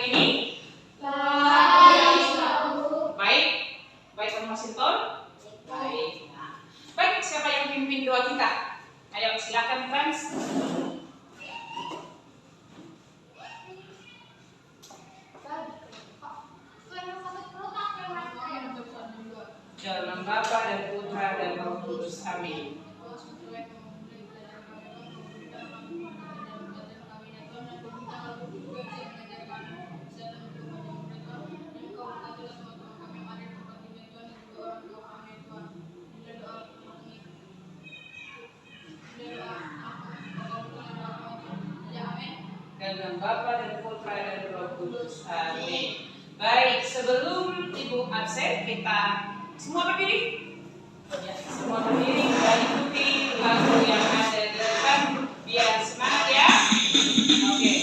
ini? Baik. Baik, Om Masinton? Baik. Nah, baik, siapa yang pimpin doa kita? Ayo silakan, Frans. Dalam nama Bapa dan Putra dan Roh Kudus. Amin. Dalam Bapa dan Putra dan Roh Kudus. Amin. Baik, sebelum Ibu absen, kita semua berdiri. Ya, semua berdiri, kita ikuti lagu yang ada di depan. Biar semangat ya. Oke.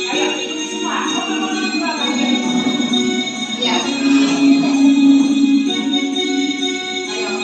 Ayo ikuti semua. Ya. Ayo.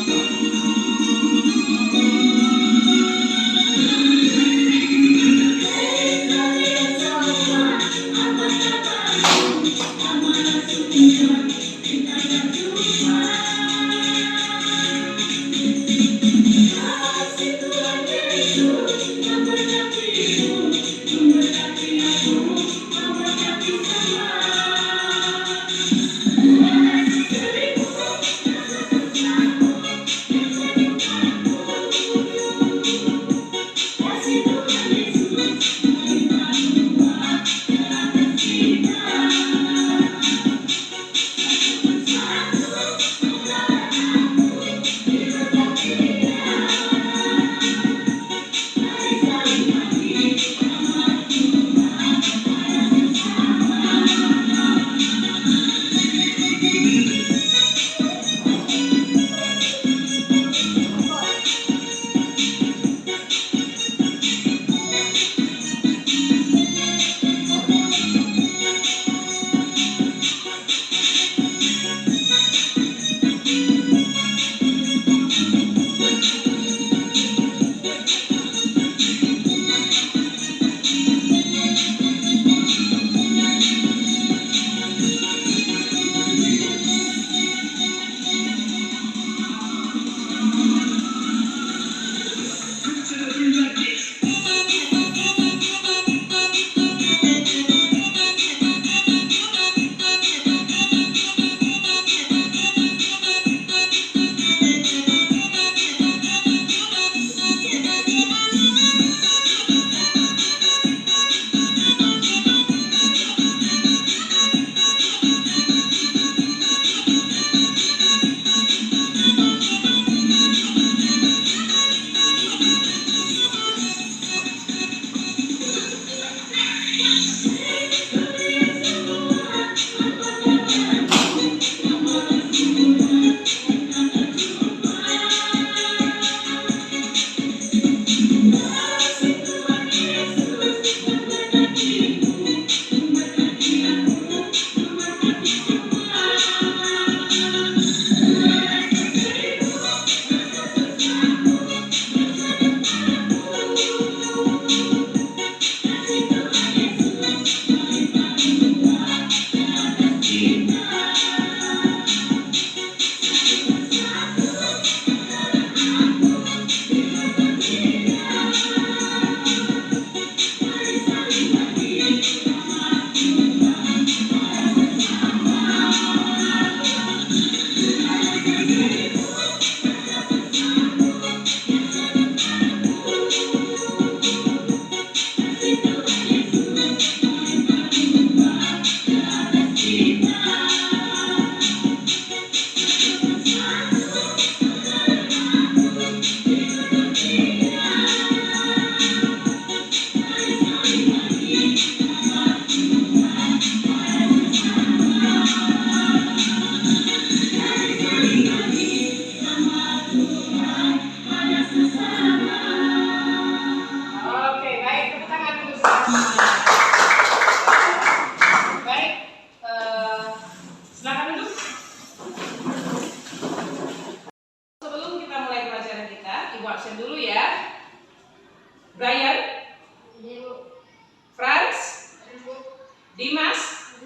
Dimas,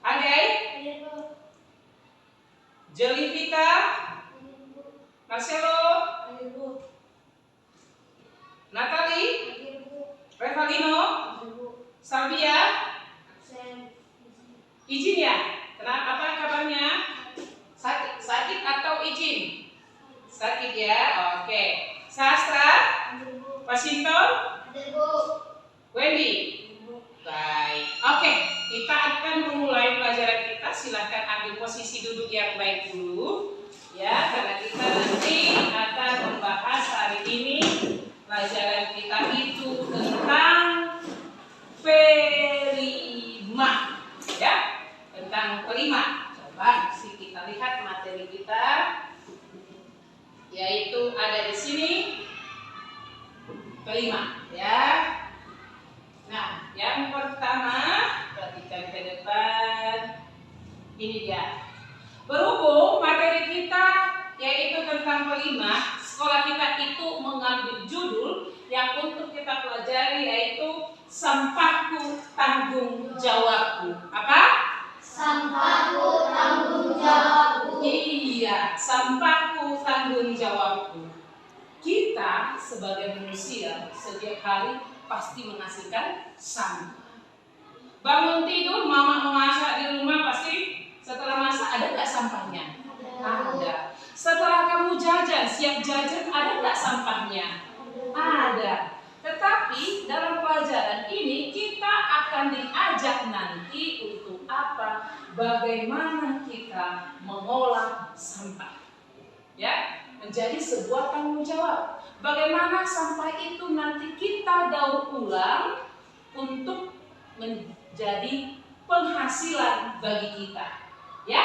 Agai, Jelivita, Marcelo, Natali, Revalino, Salvia, izin ya? Kenapa, apa kabarnya? Sakit atau izin? Sakit ya, oke. Sastra, Pasinton, Wendy. Baik, oke. Kita akan memulai pelajaran kita. Silahkan ambil posisi duduk yang baik dulu, ya, karena kita nanti akan membahas hari ini pelajaran kita itu tentang pelima, ya, tentang pelima. Coba kita lihat materi kita, yaitu ada di sini pelima, ya. Nah, yang pertama, perhatikan ke depan. Ini dia. Berhubung materi kita yaitu tentang pelima, sekolah kita itu mengambil judul yang untuk kita pelajari yaitu sampahku tanggung jawabku. Apa? Sampahku tanggung jawabku. Iya, sampahku tanggung jawabku. Kita sebagai manusia setiap hari pasti menghasilkan sampah. Bangun tidur, mama memasak di rumah, pasti setelah masak ada nggak sampahnya? Ada. Setelah kamu jajan, siap jajan, ada nggak sampahnya? Ada. Tetapi dalam pelajaran ini kita akan diajak nanti untuk apa? Bagaimana kita mengolah sampah, ya, menjadi sebuah tanggung jawab. Bagaimana sampah itu nanti kita daur ulang untuk menjadi penghasilan bagi kita, ya.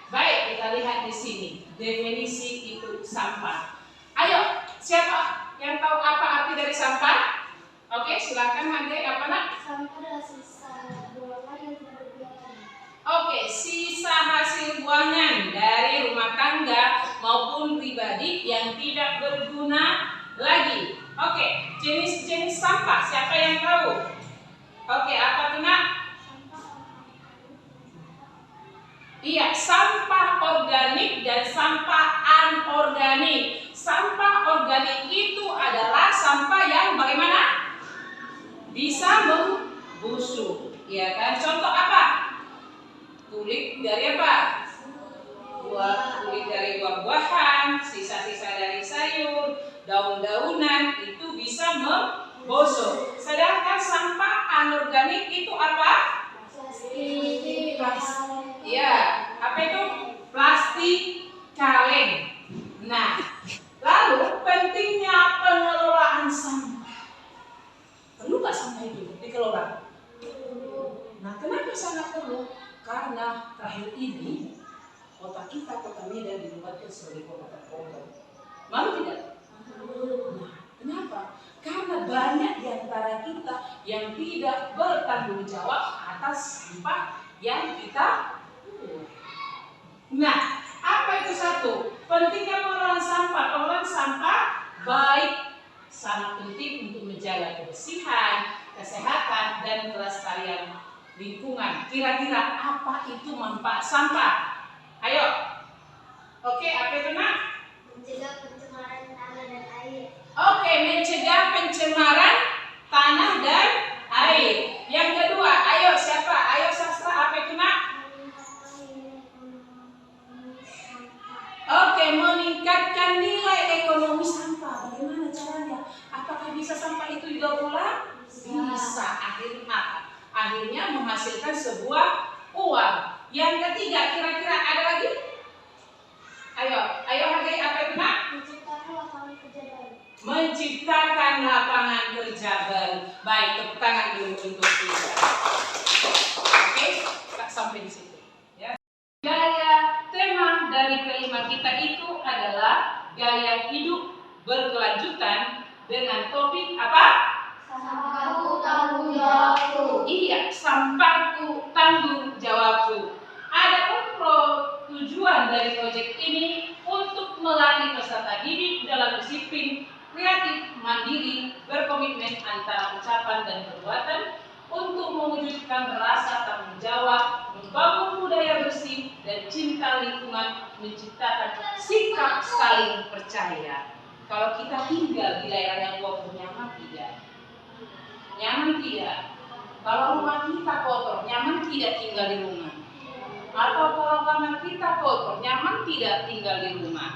Baik, kita lihat di sini definisi itu sampah. Ayo, siapa yang tahu apa arti dari sampah? Oke, silakan Hande, apa nak? Sampah adalah sisa buangan yang tidak berguna. Oke, sisa hasil buangan dari rumah tangga maupun pribadi yang tidak berguna lagi. Oke, jenis-jenis sampah, siapa yang tahu? Oke, apa tuh nak? Iya, sampah organik dan sampah anorganik. Sampah organik itu adalah sampah yang bagaimana? Bisa membusuk, ya kan? Contoh apa? Kulit dari apa? Kulit dari buah-buahan, sisa-sisa dari sayur, daun-daunan itu bisa membusuk. Sedangkan sampah anorganik itu apa? Plastik. Ya, apa itu? Plastik kaleng. Nah, lalu pentingnya pengelolaan sampah. Perlu nggak sampah itu dikelola? Nah, kenapa sangat perlu? Karena terakhir ini kota kita, kota Medan, dibuatkan sebagai kota terkotor. Malu tidak? Nah, kenapa? Karena banyak di antara kita yang tidak bertanggung jawab atas sampah yang kita. Nah, apa itu satu? Pentingnya pengelolaan sampah. Pengelolaan sampah baik sangat penting untuk menjaga kebersihan, kesehatan, dan kelestarian lingkungan. Kira-kira apa itu manfaat sampah? Ayo. Oke, apa itu nak? Mencegah pencemaran tanah dan air. Oke, mencegah pencemaran tanah dan air. Yang kedua, ayo siapa? Ayo sastra, apa itu nak? Oke, meningkatkan nilai ekonomi sampah. Bagaimana caranya? Apakah bisa sampah itu didaur ulang? Bisa. Akhirnya apa? Akhirnya menghasilkan sebuah uang. Yang ketiga, kira-kira ada lagi? Ayo hargai apa itu nak? Menciptakan lapangan kerja baru. Menciptakan lapangan kerja baru. Baik, tepuk tangan dulu untuk kita. Oke, kita sampai di situ. Ya. Gaya tema dari kelima kita itu adalah gaya hidup berkelanjutan dengan topik apa? Sampahku tanggung jawabku. Iya, sampahku tanggung jawabku. Adapun tujuan dari proyek ini untuk melatih peserta didik dalam disiplin kreatif, mandiri, berkomitmen antara ucapan dan perbuatan untuk mewujudkan rasa tanggung jawab, membangun budaya bersih dan cinta lingkungan, menciptakan sikap saling percaya. Kalau kita tinggal di daerah yang kotor, nyaman tidak? Nyaman tidak? Kalau rumah kita kotor, nyaman tidak tinggal di rumah? Atau kalau kamar kita kotor, nyaman tidak tinggal di rumah?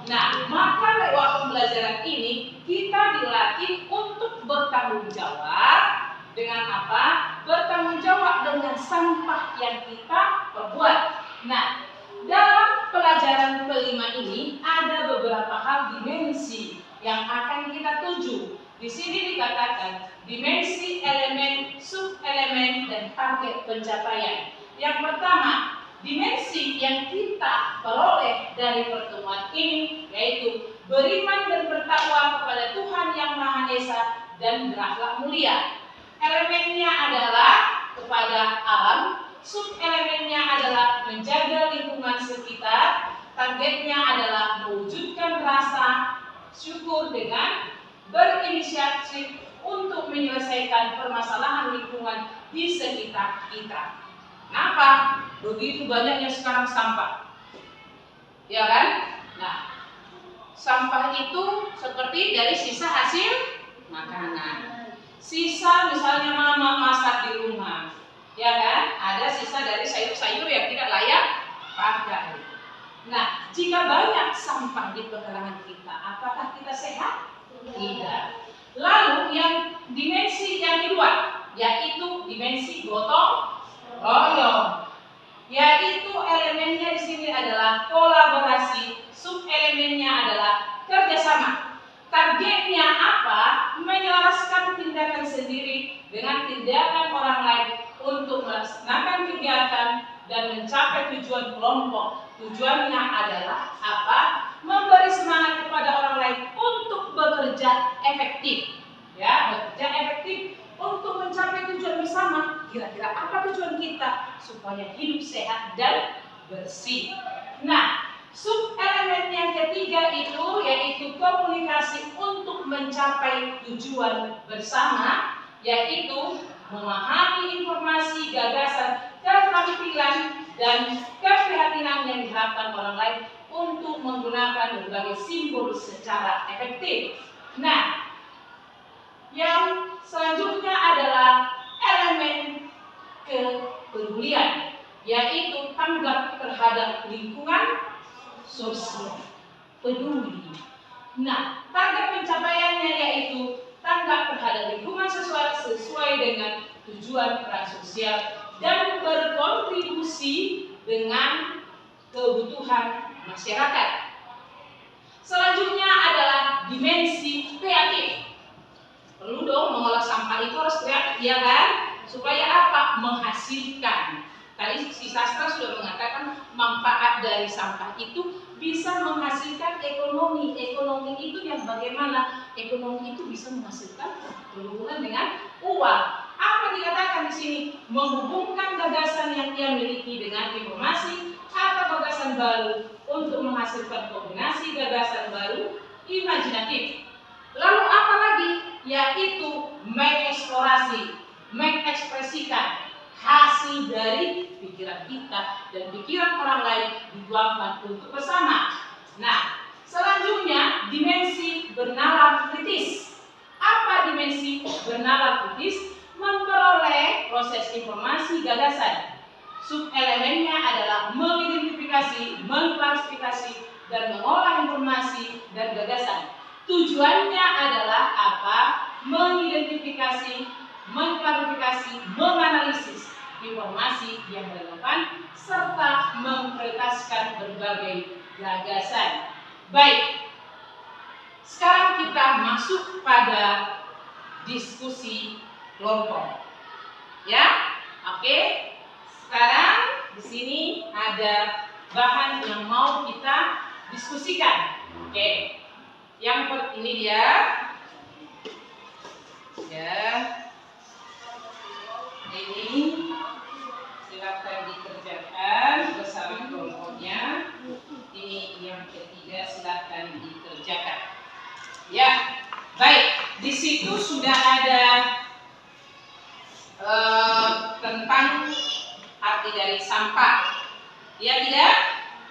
Nah, maka lewat pembelajaran ini kita dilatih untuk bertanggung jawab dengan apa? Bertanggung jawab dengan sampah yang kita perbuat. Nah, dalam pelajaran kelima ini ada beberapa hal dimensi yang akan kita tuju. Di sini dikatakan dimensi elemen, subelemen, dan target pencapaian. Yang pertama, dimensi yang kita peroleh dari pertemuan ini yaitu beriman dan bertakwa kepada Tuhan Yang Maha Esa dan berakhlak mulia. Elemennya adalah kepada alam, subelemennya adalah menjaga lingkungan sekitar, targetnya adalah mewujudkan rasa syukur dengan berinisiatif untuk menyelesaikan permasalahan lingkungan di sekitar kita. Kenapa? Begitu banyaknya sekarang sampah, ya kan? Nah, sampah itu seperti dari sisa hasil makanan, sisa misalnya mama masak di rumah, ya kan? Ada sisa dari sayur-sayur yang tidak layak pakai. Nah, jika banyak sampah di pekarangan kita, apakah kita sehat? Tidak. Lalu yang dimensi yang kedua, yaitu dimensi gotong royong, yaitu elemennya di sini adalah kolaborasi, subelemennya adalah kerjasama. Targetnya apa? Menyelaraskan tindakan sendiri dengan tindakan orang lain untuk melaksanakan kegiatan dan mencapai tujuan kelompok. Tujuannya adalah apa? Memberi semangat kepada orang lain untuk bekerja efektif, ya, bekerja efektif untuk mencapai tujuan bersama. Kira-kira apa tujuan kita? Supaya hidup sehat dan bersih. Nah, subelemen yang ketiga itu yaitu komunikasi untuk mencapai tujuan bersama, yaitu memahami informasi, gagasan, keterampilan, dan keprihatinan yang diharapkan orang lain untuk menggunakan berbagai simbol secara efektif. Nah, yang selanjutnya adalah elemen kepedulian, yaitu tanggap terhadap lingkungan sosial, peduli. Nah, target pencapaiannya yaitu tanggap terhadap lingkungan sesuai dengan tujuan peran sosial dan berkontribusi dengan kebutuhan masyarakat. Selanjutnya adalah dimensi kreatif. Perlu dong mengolah sampah itu harus kreatif, ya kan? Supaya apa? Menghasilkan. Tadi si sastra sudah mengatakan manfaat dari sampah itu bisa menghasilkan ekonomi. Ekonomi itu yang bagaimana? Ekonomi itu bisa menghasilkan berhubungan dengan uang. Apa dikatakan di sini? Menghubungkan gagasan yang ia miliki dengan informasi atau gagasan baru untuk menghasilkan kombinasi gagasan baru imajinatif. Lalu apa lagi? Yaitu mengeksplorasi, mengekspresikan hasil dari pikiran kita dan pikiran orang lain dituangkan untuk bersama. Nah, selanjutnya dimensi bernalar kritis. Apa dimensi bernalar kritis? Memperoleh proses informasi gagasan. Subelemennya adalah mengidentifikasi, mengklasifikasi, dan mengolah informasi dan gagasan. Tujuannya adalah apa? Mengidentifikasi, mengklarifikasi, menganalisis informasi yang relevan serta memprioritaskan berbagai gagasan. Baik, sekarang kita masuk pada diskusi kelompok. Ya, oke. Sekarang di sini ada bahan yang mau kita diskusikan. Oke. Yang ini dia. Ya. Ini silakan dikerjakan bersama kelompoknya. Ini yang ketiga silakan dikerjakan. Ya. Baik, di situ sudah ada dari sampah. Ya tidak?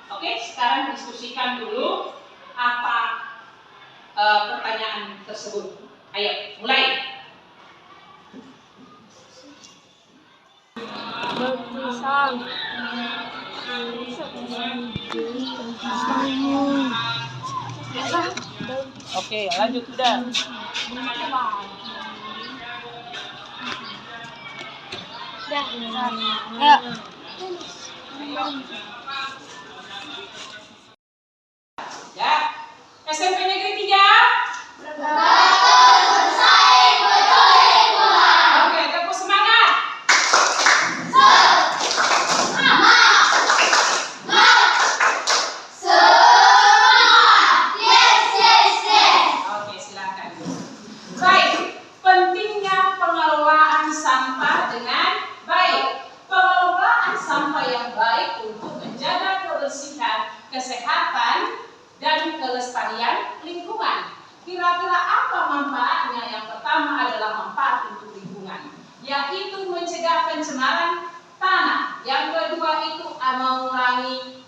Oke, sekarang diskusikan dulu apa pertanyaan tersebut. Ayo, mulai. Berpisang. Oke, lanjut sudah. Ya. Ya. SMP Negeri 3. Oke, tepuk semangat. Oke, silakan. Baik, pentingnya pengelolaan sampah dengan baik. Pengelolaan sampah yang baik untuk menjaga kebersihan, kesehatan, dan kelestarian lingkungan. Kira-kira apa manfaatnya? Yang pertama adalah manfaat untuk lingkungan, yaitu mencegah pencemaran tanah. Yang kedua itu mengurangi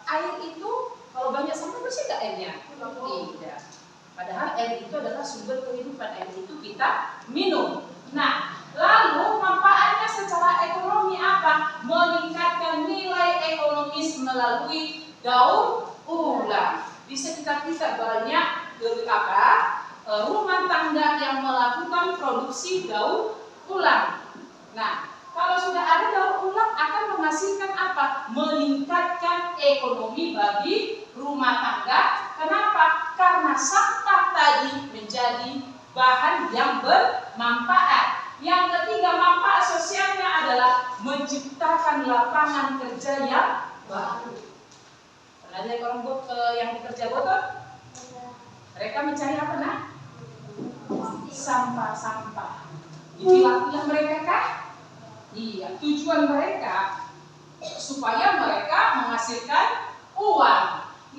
air itu, kalau banyak sampah bersih nggak airnya? Tidak. Padahal air itu adalah sumber kehidupan, air itu kita minum. Nah, lalu manfaatnya secara ekonomi apa? Meningkatkan nilai ekonomis melalui daur ulang. Di sekitar kita banyak rumah tangga yang melakukan produksi daur ulang. Nah, kalau sudah ada daur ulang akan menghasilkan apa? Meningkatkan ekonomi bagi rumah tangga. Kenapa? Karena sampah tadi menjadi bahan yang bermanfaat. Yang ketiga, manfaat sosialnya adalah menciptakan lapangan kerja yang baru. Pernah lihat orang yang bekerja botol? Mereka mencari apa, nak? Sampah-sampah. Dipilah-pilah mereka kah? Iya, tujuan mereka supaya mereka menghasilkan uang.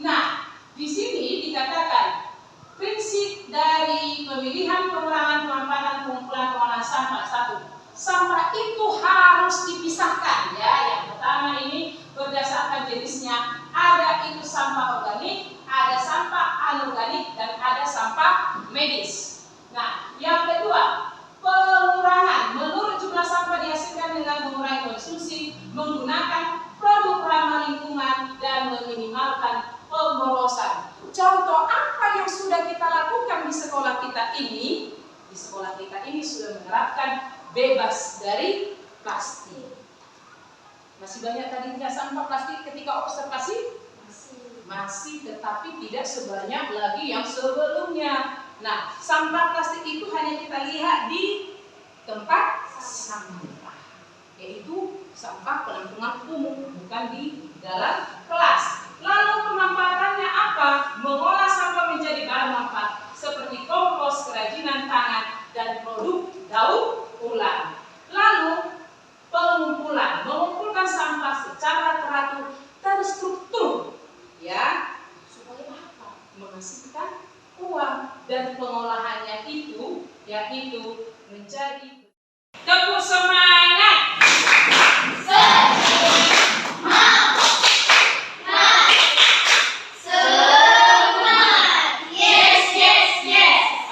Nah, di sini dikatakan prinsip dari pemilihan, pengurangan, pemanfaatan, pengumpulan, pengolahan sampah. Satu, sampah itu harus dipisahkan. Ya, yang pertama ini berdasarkan jenisnya. Ada itu sampah organik, ada sampah anorganik, dan ada sampah medis. Nah, yang kedua, pengurangan. Menurut jumlah sampah dihasilkan dengan mengurangi konsumsi, menggunakan produk ramah lingkungan, dan meminimalkan pemborosan. Contoh apa yang sudah kita lakukan di sekolah kita ini? Di sekolah kita ini sudah menerapkan bebas dari plastik. Masih banyak tadi tidak sampah plastik ketika observasi? Masih, tetapi tidak sebanyak lagi yang sebelumnya. Nah, sampah plastik itu hanya kita lihat di tempat sampah, yaitu sampah penampungan umum, bukan di dalam kelas. Lalu pemanfaatannya apa? Mengolah sampah menjadi bahan manfaat seperti kompos, kerajinan tangan, dan produk daur ulang. Lalu pengumpulan, mengumpulkan sampah secara teratur, terstruktur, ya, supaya apa? Menghasilkan uang. Dan pengolahannya itu yaitu menjadi. Tepuk semangat.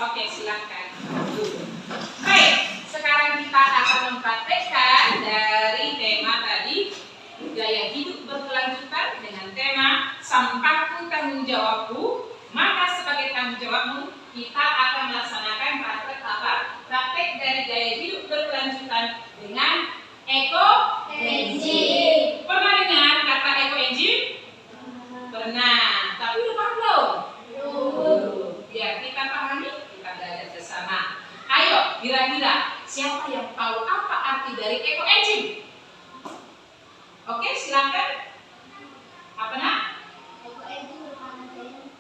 Oke, silakan. Baik, sekarang kita akan mempraktekkan dari tema tadi, gaya hidup berkelanjutan, dengan tema sampahku tanggung jawabku. Maka sebagai tanggung jawabmu, kita akan melaksanakan praktek apa? Praktek dari gaya hidup berkelanjutan dengan eco-engine. Pernah dengar kata eco-engine? Pernah, tapi lupa belum? Biar kita pahami, kita belajar bersama. Ayo, kira-kira siapa yang tahu apa arti dari eco-engine? Oke, silakan. Apa nak? Eco-engine merupakan teknik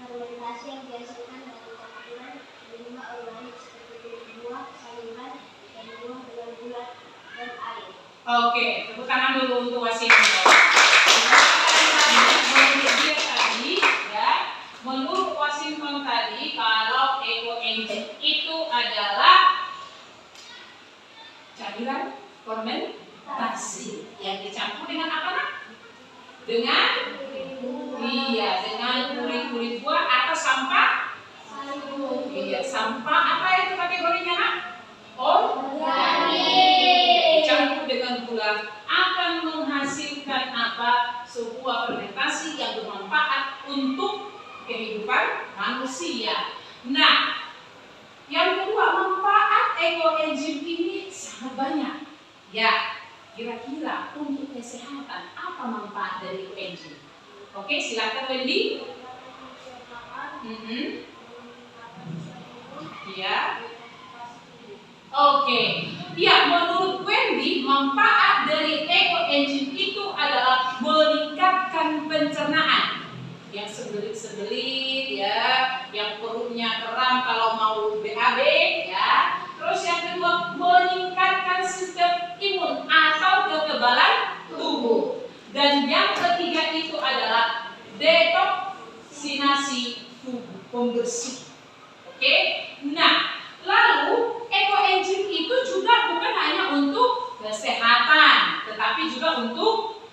fermentasi yang dihasilkan dari campuran limbah organik seperti buah, sayuran, dan buah dengan gula dan air. Oke, tepuk tangan dulu untuk wasinnya. Menurut Washington tadi, kalau eco-engine itu adalah cairan fermentasi yang dicampur dengan apa nak? Dengan kulit-kulit buah atau sampah. Iya, sampah apa itu kategorinya nak? Organik. Dicampur dengan gula akan menghasilkan apa? Sebuah fermentasi yang bermanfaat untuk kehidupan manusia. Nah, yang kedua, manfaat ekoenzim ini sangat banyak. Ya, kira-kira untuk kesehatan apa manfaat dari ekoenzim? Oke, silakan Wendy. Ya. Oke. Ya, menurut Wendy, manfaat dari ekoenzim itu adalah meningkatkan pencernaan. Yang sebelit-sebelit ya, yang perutnya kram kalau mau BAB ya. Terus yang kedua, meningkatkan sistem imun atau kekebalan tubuh. Dan yang ketiga itu adalah detoksinasi tubuh, pembersih. Oke. Nah, lalu ekoenzim itu juga bukan hanya untuk kesehatan, tetapi juga untuk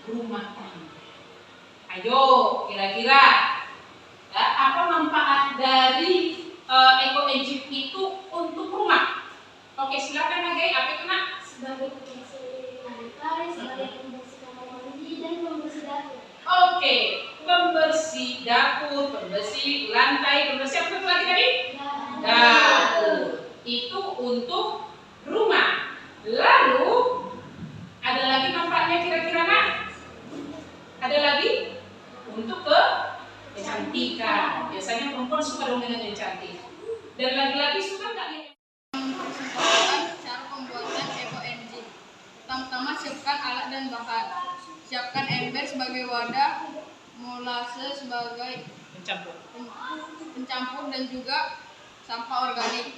rumah tangga. Ayo, kira-kira ya, apa manfaat dari ekoenzim itu untuk rumah? Oke, silakan Agai. Apa itu nak? Sebagai pembersih lantai, sebagai pembersih kamar mandi dan pembersih dapur. Oke, pembersih dapur, pembersih lantai, pembersih apa itu lagi tadi? Dapur. Itu untuk rumah. Lalu ada lagi manfaatnya kira-kira nak? Ada lagi? Untuk kecantikan. Biasanya perempuan suka dong dengan yang cantik. Dan laki-laki suka nggak nih? Cara pembuatan ekoenzim. Pertama-tama siapkan alat dan bahan. Siapkan ember sebagai wadah, molase sebagai pencampur dan juga sampah organik.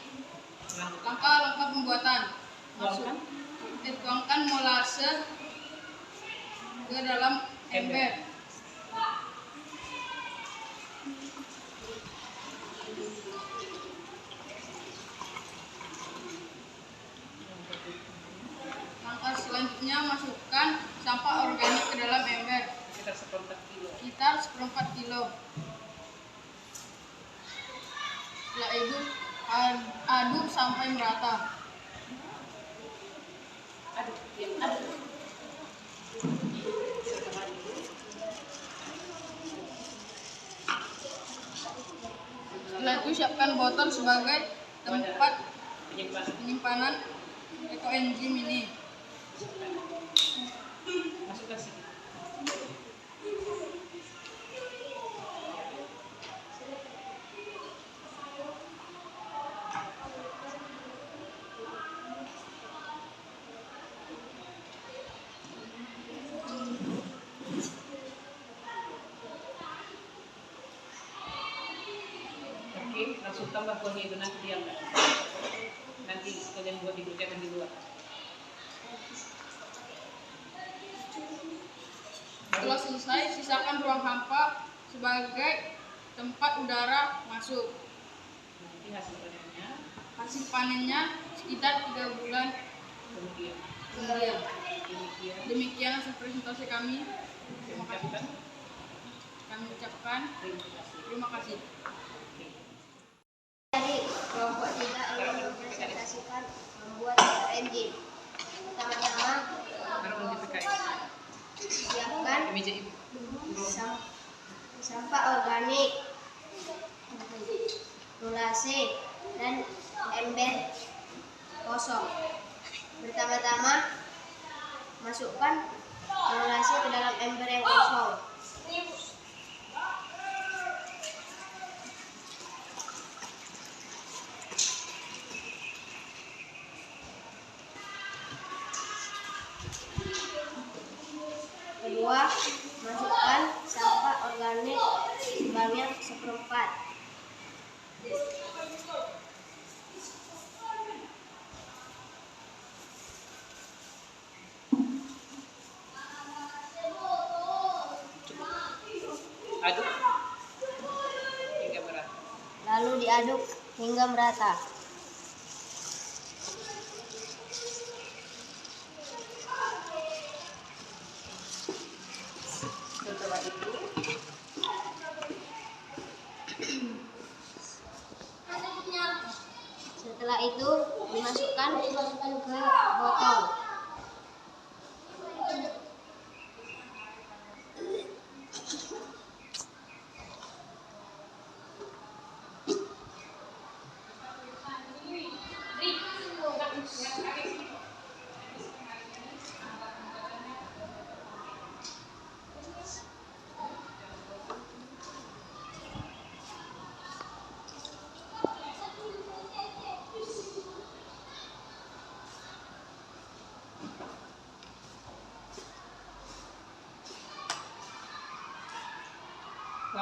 Langkah-langkah pembuatan. Tuangkan molase ke dalam ember. Langkah selanjutnya, masukkan sampah organik ke dalam ember. Sekitar 1/4 kilo. Setelah itu aduk sampai merata. Setelah itu siapkan botol sebagai tempat penyimpanan ekoenzim ini. Masukkan sini. Oke, langsung tambah kuahnya itu nanti diam. Nanti sekalian buat dibuatkan di luar. Setelah selesai, sisakan ruang hampa sebagai tempat udara masuk. Nanti hasil panennya sekitar 3 bulan kemudian. Demikian hasil presentasi kami. Kami ucapkan terima kasih. Dari kelompok 3 ingin mempresentasikan membuat ekoenzim. Pertama-tama, siapkan sampah organik, molase, dan ember kosong. Pertama-tama, masukkan molase ke dalam ember yang kosong. Kedua, masukkan sampah organik sebanyak 1/4. Aduk hingga merata. Lalu diaduk hingga merata. Setelah itu dimasukkan ke botol.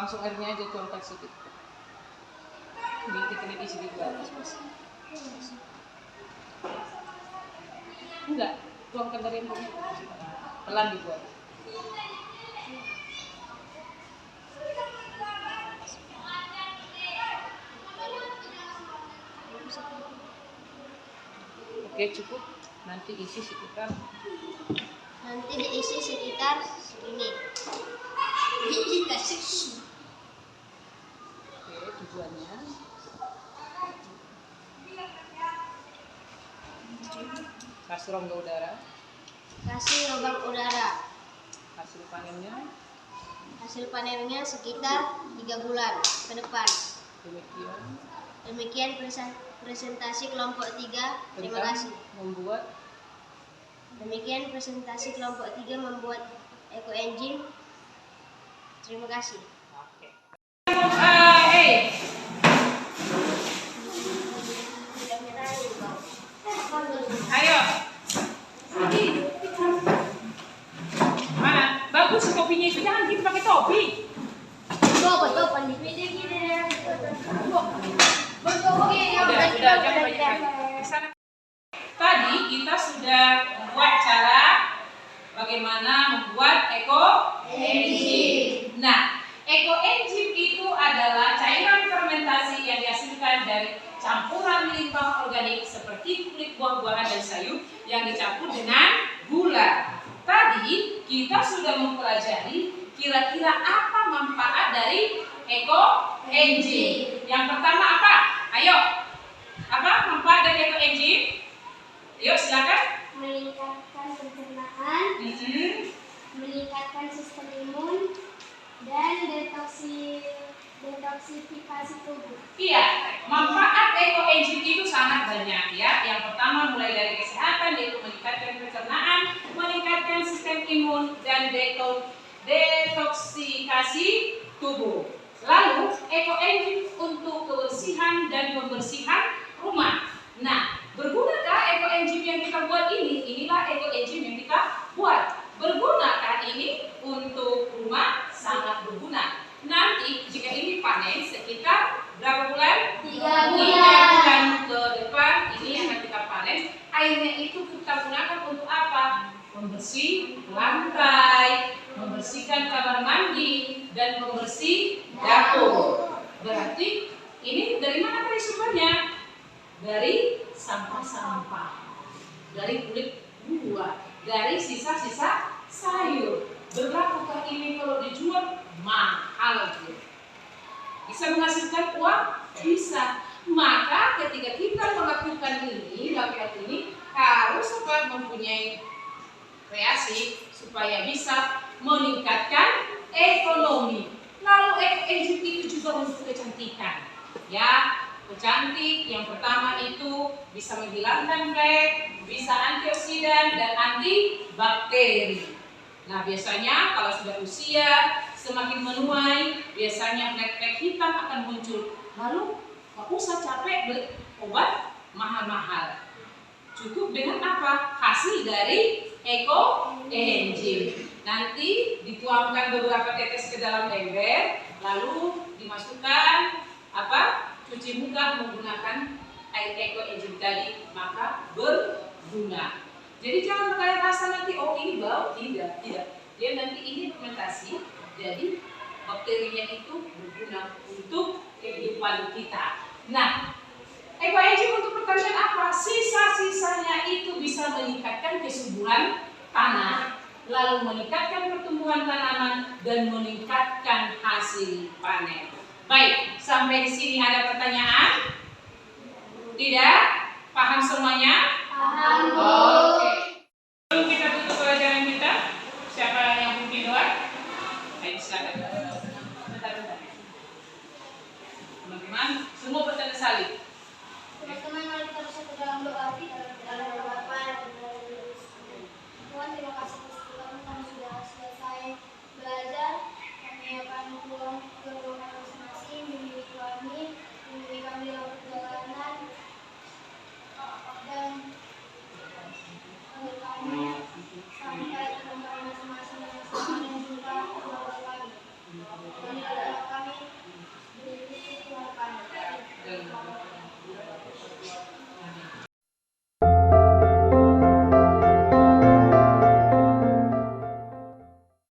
langsung airnya aja tuangkan sedikit. Kita isi di atas mas. Enggak, tuangkan dari mulutnya. Pelan dibuat. Oke cukup. Nanti diisi sekitar segini. Oke, tujuannya kasih rongga udara. Kasih lubang udara. Hasil panennya sekitar 3 bulan ke depan. Demikian presentasi kelompok 3. Terima kasih. Demikian presentasi kelompok 3 membuat ekoenzim. Terima kasih. Ayo. Mana? Bagus kopinya itu, jangan gitu pakai topi. Udah, jangan banyak. Tadi kita sudah membuat cara bagaimana membuat ekoenzim. Nah, ekoenzim itu adalah cairan fermentasi yang dihasilkan dari campuran limbah organik seperti kulit buah-buahan dan sayur yang dicampur dengan gula. Tadi kita sudah mempelajari kira-kira apa manfaat dari ekoenzim. Yang pertama apa? Ayo. Apa manfaat dari ekoenzim? Yuk silakan. Meningkatkan pencernaan, meningkatkan sistem imun, dan detoksifikasi tubuh. Iya, manfaat ekoenzim itu sangat banyak ya. Yang pertama mulai dari kesehatan, yaitu meningkatkan pencernaan, meningkatkan sistem imun, dan detoksikasi tubuh. Lalu ekoenzim untuk kebersihan dan pembersihan rumah. Nah, bergunakah ekoenzim yang kita buat ini? Inilah ekoenzim yang kita buat. Bergunakah ini untuk rumah? Sangat berguna. Nanti jika ini panen sekitar berapa bulan? 3 bulan. 3 bulan ke depan ini akan kita panen. Airnya itu kita gunakan untuk apa? Membersih lantai, membersihkan kamar mandi, dan membersih dapur. Berarti ini dari mana tadi sumbernya? Dari sampah-sampah, dari kulit buah, dari sisa-sisa sayur. Berapakah ini kalau dijual? Mahal. Bisa menghasilkan uang? Bisa. Maka ketika kita melakukan ini, harus mempunyai kreasi supaya bisa meningkatkan ekonomi. Lalu ekoenzim itu juga untuk kecantikan. Ya, kecantik yang pertama itu bisa menghilangkan flek, bisa antioksidan dan antibakteri. Nah, biasanya kalau sudah usia semakin menuai, biasanya flek-flek hitam akan muncul. Lalu nggak usah capek beli obat mahal-mahal. Cukup dengan apa? Hasil dari ekoenzim. Nanti dituangkan beberapa tetes ke dalam ember, lalu dimasukkan cuci muka menggunakan air ekoenzim tadi, maka berguna. Jadi jangan kalian rasa nanti ini bau, tidak. Dia nanti ini fermentasi, jadi bakterinya itu berguna untuk kehidupan kita. Nah, ekoenzim untuk pertanian apa? Sisa-sisanya itu bisa meningkatkan kesuburan tanah, lalu meningkatkan pertumbuhan tanaman dan meningkatkan hasil panen. Baik, sampai di sini ada pertanyaan? Tidak? Paham semuanya?